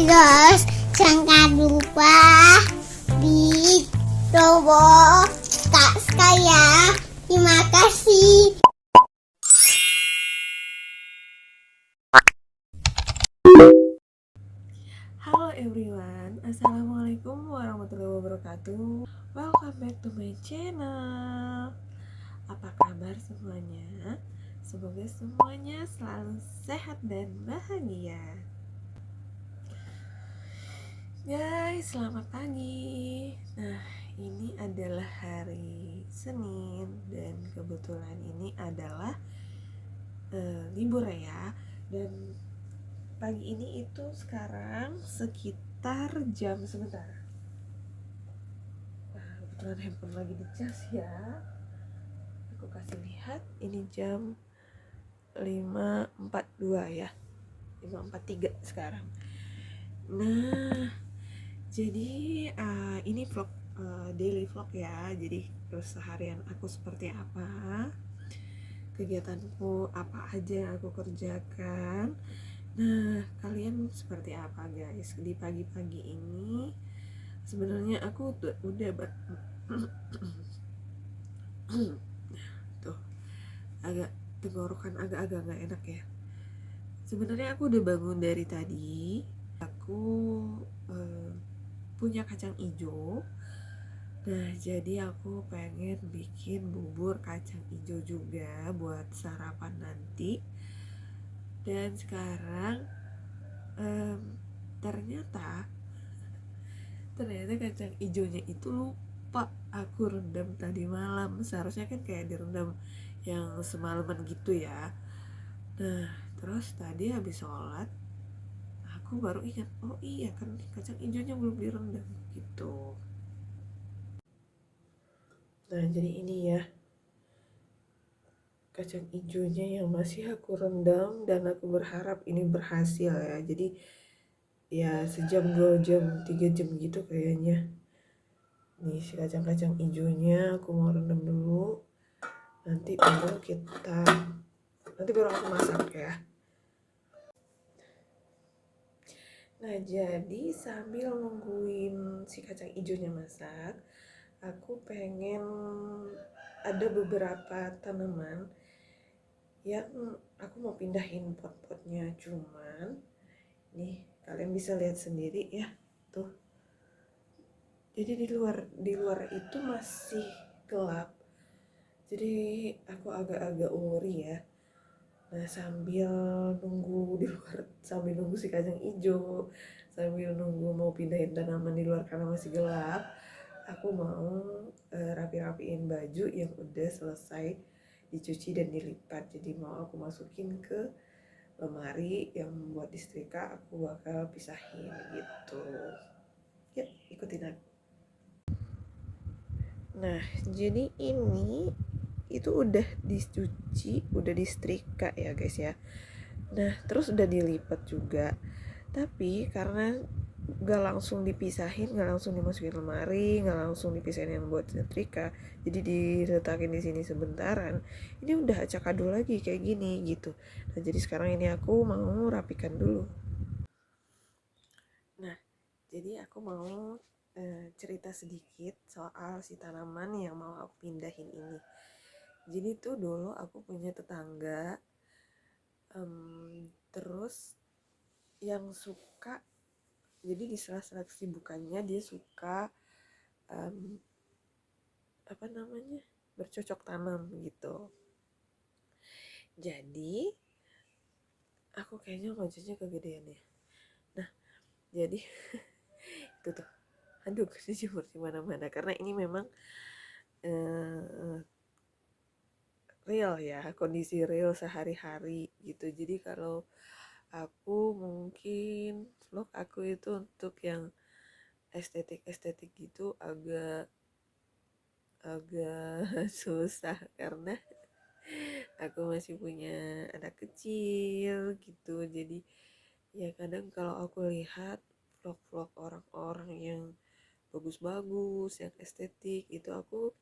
Terus jangan lupa di tombol subscribe ya. Terima kasih. Halo everyone, assalamualaikum warahmatullahi wabarakatuh. Welcome back to my channel. Apa kabar semuanya? Semoga semuanya selalu sehat dan bahagia. Guys, selamat pagi. Nah, ini adalah hari Senin dan kebetulan ini adalah libur ya. Dan pagi ini itu sekarang sekitar jam sebentar. Nah, kebetulan handphone lagi dicas ya. Aku kasih lihat, ini jam 5.42 ya. 5.43 sekarang. Nah, jadi ini vlog daily vlog ya. Jadi keseharian aku seperti apa, kegiatanku apa aja yang aku kerjakan. Nah, kalian seperti apa guys? Di pagi-pagi ini sebenarnya aku udah tuh agak tenggorokan agak-agak nggak enak ya. Sebenarnya aku udah bangun dari tadi. Aku punya kacang hijau. Nah, jadi aku pengen bikin bubur kacang hijau juga buat sarapan nanti. Dan sekarang ternyata kacang hijaunya itu lupa aku rendam tadi malam. Seharusnya kan kayak direndam yang semalaman gitu ya. Nah, terus tadi habis sholat aku baru ingat, oh iya kan kacang hijaunya belum direndam gitu. Nah, jadi ini ya kacang hijaunya yang masih aku rendam, dan aku berharap ini berhasil ya. Jadi ya sejam, 2 jam, 3 jam gitu kayaknya. Nih si kacang-kacang hijaunya aku mau rendam dulu. Nanti baru aku masak ya. Nah, jadi sambil nungguin si kacang hijaunya masak, aku pengen ada beberapa tanaman yang aku mau pindahin pot-potnya. Cuman nih kalian bisa lihat sendiri ya, tuh. Jadi di luar itu masih gelap. Jadi aku agak-agak worry ya. Nah, sambil nunggu si kacang hijau, sambil nunggu mau pindahin tanaman di luar karena masih gelap, aku mau rapi-rapiin baju yang udah selesai dicuci dan dilipat. Jadi mau aku masukin ke lemari yang buat disetrika, aku bakal pisahin gitu. Yuk, ikutin aku. Nah, jadi ini itu udah dicuci, udah disetrika ya guys ya. Nah, terus udah dilipat juga. Tapi karena gak langsung dipisahin, gak langsung dimasukin lemari, gak langsung dipisahin yang buat setrika, jadi diletakin di sini sebentaran. Ini udah acak adul lagi kayak gini gitu. Nah, jadi sekarang ini aku mau rapikan dulu. Nah, jadi aku mau cerita sedikit soal si tanaman yang mau aku pindahin ini. Jadi tuh dulu aku punya tetangga, terus yang suka, jadi di sela-sela kesibukannya dia suka bercocok tanam gitu. Jadi aku kayaknya wajahnya kegedean ya. Nah, jadi itu tuh, aduh, dijemur di mana-mana karena ini memang real ya, kondisi real sehari-hari gitu. Jadi kalau aku mungkin vlog aku itu untuk yang estetik gitu agak susah karena aku masih punya anak kecil gitu. Jadi ya kadang kalau aku lihat vlog-vlog orang-orang yang bagus-bagus, yang estetik itu aku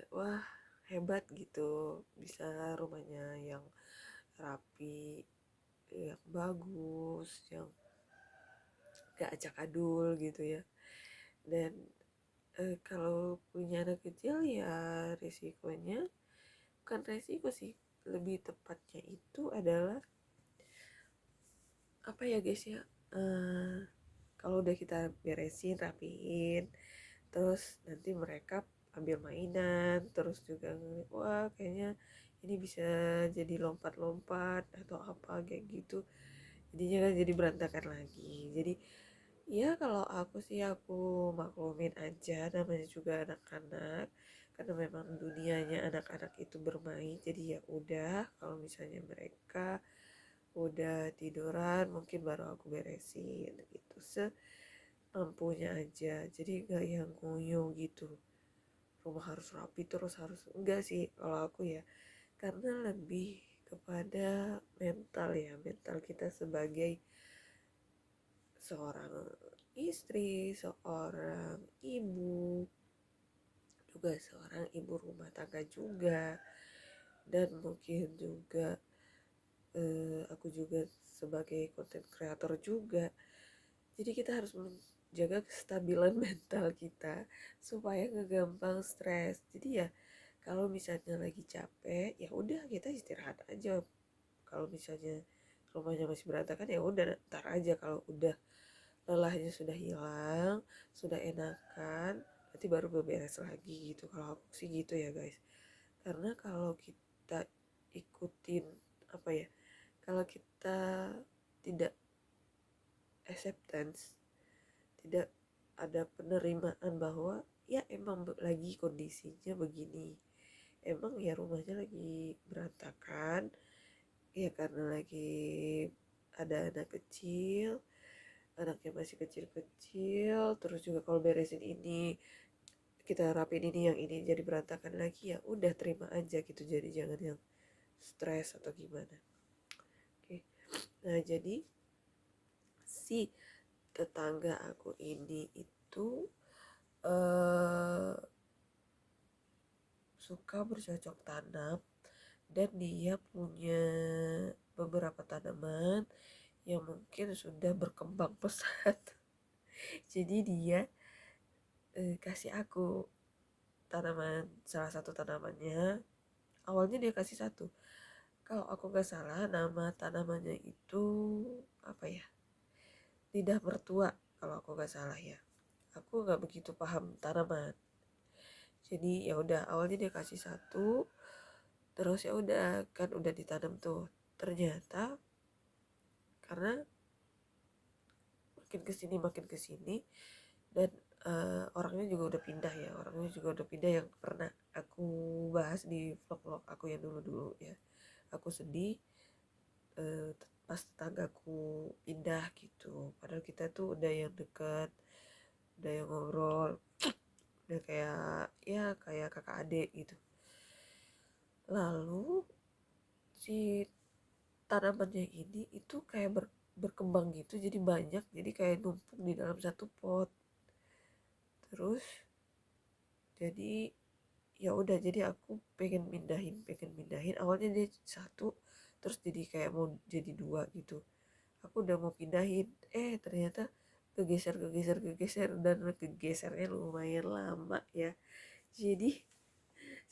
wah, hebat gitu, bisa rumahnya yang rapi, yang bagus, yang gak acak adul gitu ya. Dan kalau punya anak kecil ya risikonya, bukan resiko sih, lebih tepatnya itu adalah apa ya guys ya, kalau udah kita beresin rapiin, terus nanti mereka ambil mainan, terus juga ngeliat, wah kayaknya ini bisa jadi lompat-lompat atau apa kayak gitu, jadinya kan jadi berantakan lagi. Jadi ya kalau aku sih aku maklumin aja, namanya juga anak-anak, karena memang dunianya anak-anak itu bermain. Jadi ya udah, kalau misalnya mereka udah tiduran mungkin baru aku beresin gitu, semampunya aja. Jadi gak yang ngoyo gitu, rumah harus rapi terus, harus enggak sih kalau aku ya, karena lebih kepada mental ya, mental kita sebagai seorang istri, seorang ibu, juga seorang ibu rumah tangga juga, dan mungkin juga aku juga sebagai content creator juga. Jadi kita harus menjaga kestabilan mental kita supaya nggak gampang stres. Jadi ya kalau misalnya lagi capek ya udah kita istirahat aja. Kalau misalnya rumahnya masih berantakan ya udah ntar aja, kalau udah lelahnya sudah hilang, sudah enakan, nanti baru beberes lagi gitu. Kalau aku sih gitu ya guys. Karena kalau kita ikutin apa ya, kalau kita tidak acceptance, tidak ada penerimaan bahwa ya emang lagi kondisinya begini, emang ya rumahnya lagi berantakan ya karena lagi ada anak kecil, anaknya masih kecil-kecil, terus juga kalau beresin ini, kita rapin ini, yang ini jadi berantakan lagi, ya udah terima aja gitu. Jadi jangan yang stres atau gimana. Oke. Nah, jadi si tetangga aku ini itu eh suka bercocok tanam, dan dia punya beberapa tanaman yang mungkin sudah berkembang pesat. Jadi dia kasih aku tanaman, salah satu tanamannya. Awalnya dia kasih satu, kalau aku nggak salah nama tanamannya itu apa ya, lidah mertua kalau aku nggak salah ya. Aku nggak begitu paham tanaman, jadi ya udah awalnya dia kasih satu, terus ya udah kan udah ditanam tuh. Ternyata karena makin kesini, dan orangnya juga udah pindah ya, orangnya juga udah pindah yang pernah aku bahas di vlog-vlog aku yang dulu-dulu ya. Aku sedih pas tetanggaku pindah gitu, padahal kita tuh udah yang deket, udah yang ngobrol, udah kayak ya kayak kakak adik gitu. Lalu si tanamannya ini itu kayak berkembang gitu, jadi banyak, jadi kayak numpuk di dalam satu pot. Terus jadi ya udah, jadi aku pengen mindahin, awalnya dia satu, terus jadi kayak mau jadi dua gitu. Aku udah mau pindahin, ternyata kegeser, dan kegesernya lumayan lama ya. Jadi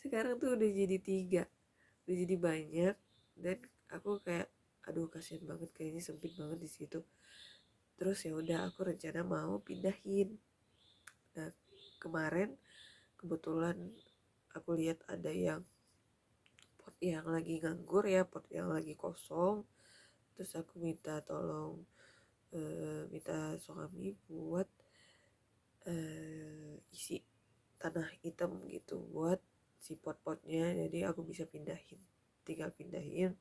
sekarang tuh udah jadi tiga, udah jadi banyak, dan aku kayak aduh kasihan banget, kayaknya sempit banget di situ. Terus ya udah aku rencana mau pindahin. Nah, kemarin kebetulan aku lihat ada yang pot yang lagi nganggur ya, pot yang lagi kosong. Terus aku minta tolong, minta suami buat isi tanah hitam gitu buat si pot-potnya, jadi aku bisa pindahin, tinggal pindahin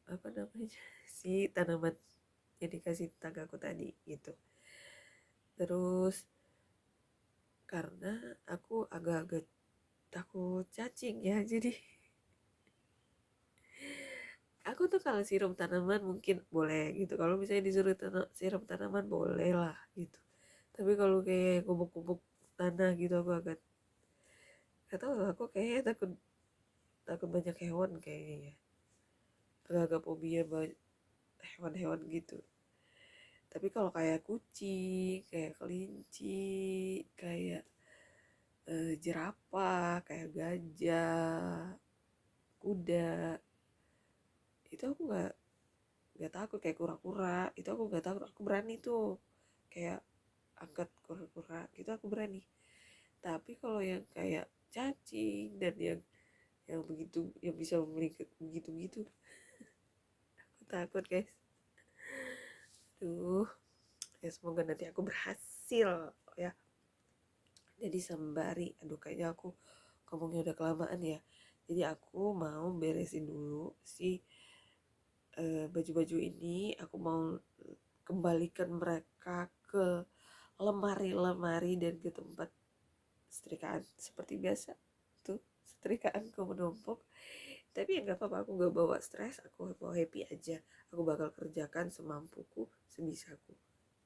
apa namanya si tanaman yang dikasih tetanggaku tadi gitu. Terus karena aku agak-agak takut cacing ya, jadi aku tuh kalau siram tanaman mungkin boleh gitu, kalau misalnya disuruh siram tanaman boleh lah gitu, tapi kalau kayak gubuk-gubuk tanah gitu aku agak gak tau, aku kayaknya takut takut banyak hewan kayaknya ya, agak fobia hewan-hewan gitu. Tapi kalau kayak kucing, kayak kelinci, kayak jerapah, kayak gajah, kuda, itu aku nggak takut. Kayak kura-kura itu aku nggak takut, aku berani tuh kayak angkat kura-kura gitu, aku berani. Tapi kalau yang kayak cacing dan yang begitu, yang bisa melingkar begitu aku takut guys. Tuh ya, semoga nanti aku berhasil ya. Jadi sembari, aduh kayaknya aku ngomongnya udah kelamaan ya. Jadi aku mau beresin dulu si baju-baju ini. Aku mau kembalikan mereka ke lemari-lemari dan ke tempat setrikaan seperti biasa. Tuh setrikaanku menumpuk. Tapi ya nggak apa-apa, aku nggak bawa stres, aku bawa happy aja. Aku bakal kerjakan semampuku, sebisaku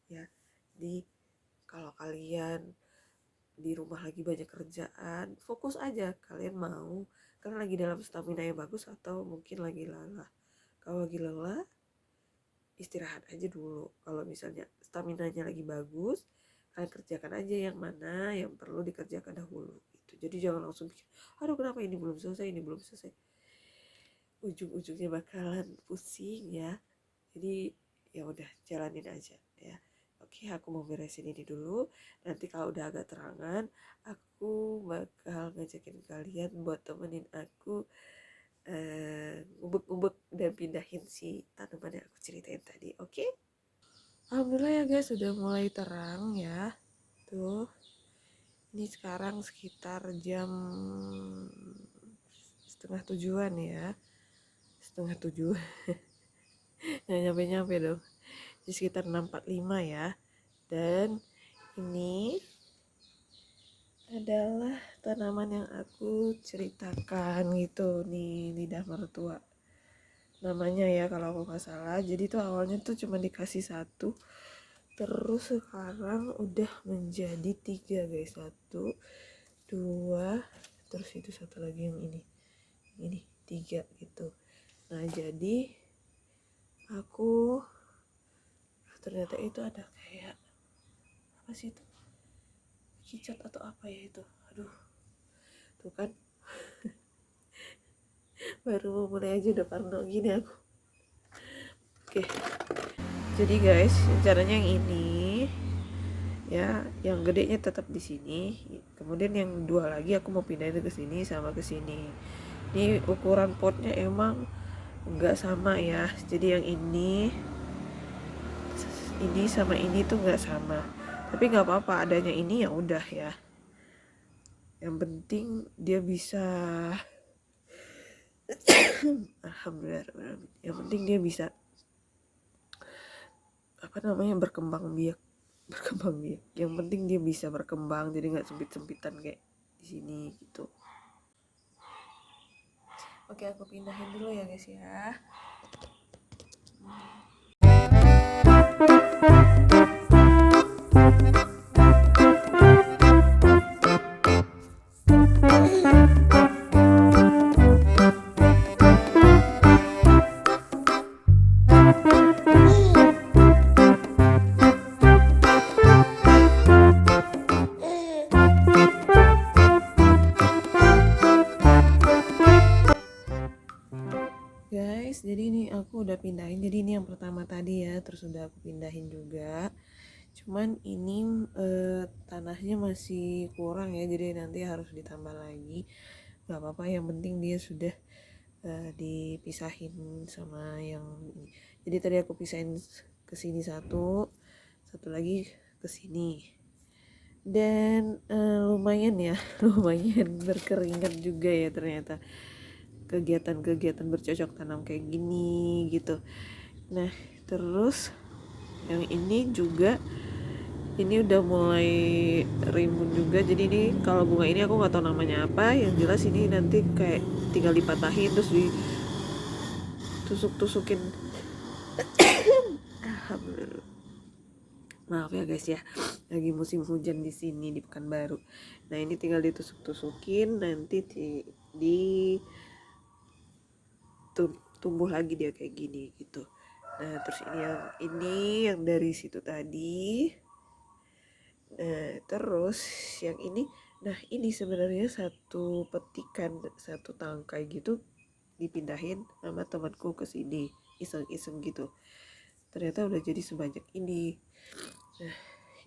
ya. Jadi kalau kalian di rumah lagi banyak kerjaan, fokus aja. Kalian mau, kalian lagi dalam stamina yang bagus atau mungkin lagi lelah. Kalau lagi lelah, istirahat aja dulu. Kalau misalnya staminanya lagi bagus, kalian kerjakan aja yang mana yang perlu dikerjakan dahulu gitu. Jadi jangan langsung pikir, aduh kenapa ini belum selesai, ini belum selesai. Ujung-ujungnya bakalan pusing ya. Jadi ya udah jalanin aja ya. Oke, aku mau beresin ini dulu. Nanti kalau udah agak terangan, aku bakal ngajakin kalian buat temenin aku ngubek-ngubek dan pindahin si tanaman yang aku ceritain tadi. Oke? Alhamdulillah ya guys, sudah mulai terang ya. Tuh. Ini sekarang sekitar jam 6:30 ya. 6:30. Nggak nyampe-nyampe dong. Jadi sekitar 6:45 ya. Dan ini adalah tanaman yang aku ceritakan gitu nih, lidah mertua namanya ya kalau aku nggak salah. Jadi tuh awalnya tuh cuma dikasih satu, terus sekarang udah menjadi 3 guys. 1, 2, terus itu satu lagi yang ini 3 gitu. Nah jadi aku ternyata itu ada kayak apa sih itu, kicot atau apa ya itu, aduh tuh kan. Baru mulai aja udah parno gini aku. Oke, jadi guys caranya yang ini ya, yang gedenya tetap di sini, kemudian yang 2 lagi aku mau pindahin ke sini sama ke sini. Ini ukuran potnya emang nggak sama ya, jadi yang ini sama ini tuh nggak sama, tapi nggak apa-apa, adanya ini ya udah ya, yang penting dia bisa alhamdulillah, yang penting dia bisa berkembang biak. Yang penting dia bisa berkembang, jadi nggak sempit-sempitan kayak di sini gitu. Oke, aku pindahin dulu ya guys ya. Guys, jadi ini aku udah pindahin. Jadi ini yang pertama tadi ya, terus udah aku pindahin juga. Cuman ini tanahnya masih kurang ya, jadi nanti harus ditambah lagi. Gak apa-apa, yang penting dia sudah dipisahin sama yang ini. Jadi tadi aku pisahin ke sini satu lagi ke sini. Dan lumayan ya, lumayan berkeringat juga ya ternyata kegiatan-kegiatan bercocok tanam kayak gini gitu. Nah terus yang ini juga, ini udah mulai rimbun juga. Jadi ini kalau bunga ini aku nggak tahu namanya apa, yang jelas ini nanti kayak tinggal dipatahin terus ditusuk-tusukin. Alhamdulillah, maaf ya guys ya, lagi musim hujan di sini di Pekanbaru. Nah ini tinggal ditusuk-tusukin, nanti tumbuh lagi dia kayak gini gitu. Nah terus ini yang dari situ tadi. Nah terus yang ini, nah ini sebenarnya satu petikan, satu tangkai gitu dipindahin sama temanku ke sini iseng-iseng gitu, ternyata udah jadi sebanyak ini. Nah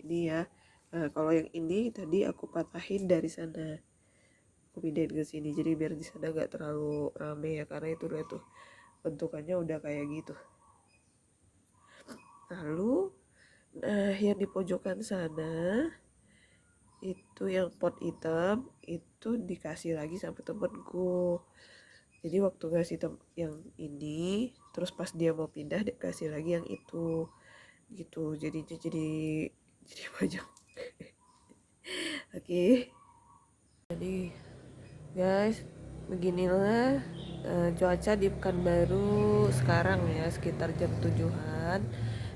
ini ya. Nah, kalau yang ini tadi aku patahin dari sana, aku pindahin ke sini jadi biar di sana gak terlalu rame ya, karena itu udah tuh bentukannya udah kayak gitu. Lalu nah yang di pojokan sana itu yang pot hitam itu dikasih lagi sama temenku. Jadi waktu ngasih yang ini, terus pas dia mau pindah dia kasih lagi yang itu gitu, jadinya jadi banyak. Oke. Jadi guys, beginilah cuaca di Pekanbaru sekarang ya, sekitar jam 7-an.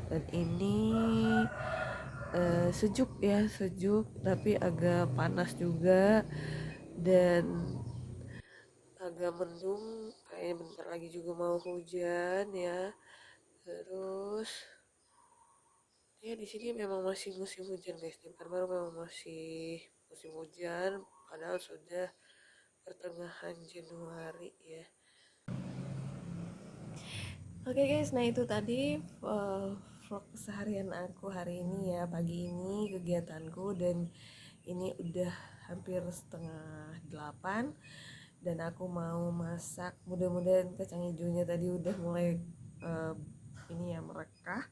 Dan ini sejuk ya, sejuk tapi agak panas juga dan agak mendung, kayaknya bentar lagi juga mau hujan ya. Terus ya di sini memang masih musim hujan guys, di Pekanbaru memang masih musim hujan padahal sudah pertengahan Januari ya. Oke guys, nah itu tadi vlog keseharian aku hari ini ya, pagi ini kegiatanku, dan ini udah hampir setengah 8 dan aku mau masak. Mudah-mudahan kacang hijaunya tadi udah mulai ini ya merekah,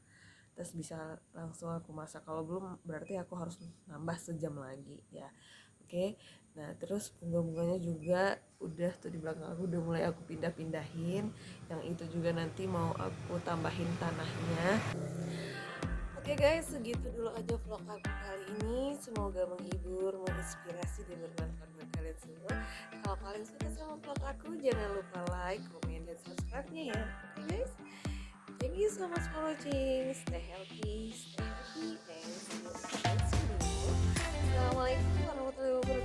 terus bisa langsung aku masak. Kalau belum berarti aku harus nambah sejam lagi ya. Oke. Nah terus bunga-bunganya juga udah tuh di belakang aku udah mulai aku pindah-pindahin. Yang itu juga nanti mau aku tambahin tanahnya. Oke guys, segitu dulu aja vlog aku kali ini. Semoga menghibur, menginspirasi, dan bermanfaat buat kalian semua. Kalau kalian suka sama vlog aku, jangan lupa like, komen, dan subscribe-nya ya. Oke guys, thank you so much for watching. Stay healthy, and see you in the next video. Assalamualaikum warahmatullahi wabarakatuh.